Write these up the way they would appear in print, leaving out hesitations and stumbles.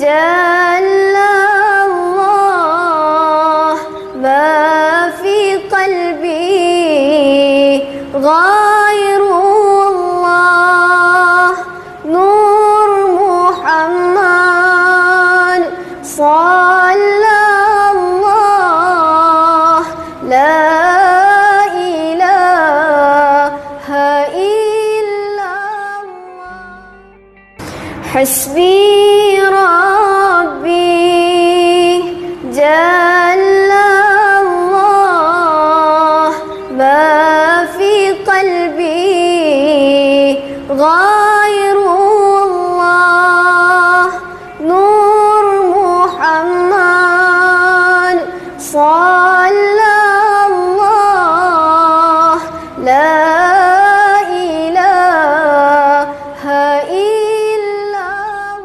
Jalla Allah ma fi qalbi ghairullah Nur Muhammad sallallahu la ilaha illallah Hasbi Rabbi Jalla Allah ma fi qalbi ghairullah Nur Muhammad sallallahu la ilaha illallah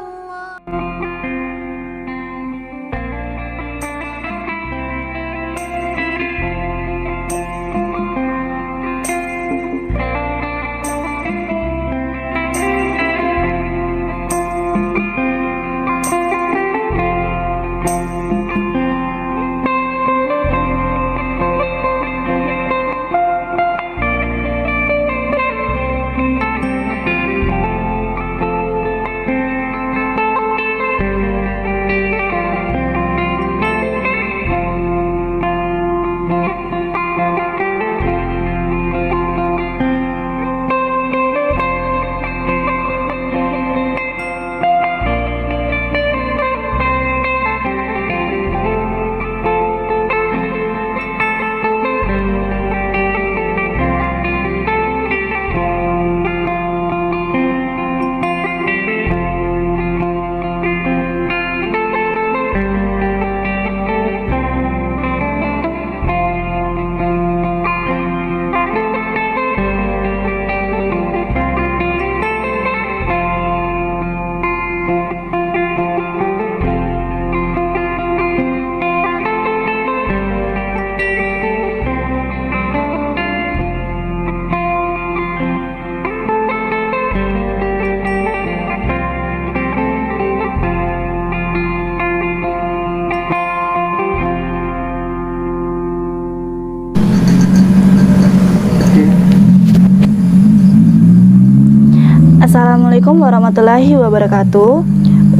Assalamualaikum warahmatullahi wabarakatuh.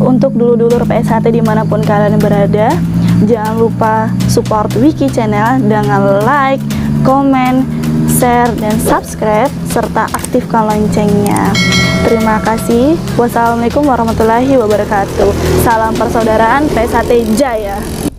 Untuk dulur-dulur PSHT dimanapun kalian berada, jangan lupa support Wiki Channel dengan like, komen, share, dan subscribe, serta aktifkan loncengnya. Terima kasih. Wassalamualaikum warahmatullahi wabarakatuh. Salam persaudaraan PSHT Jaya.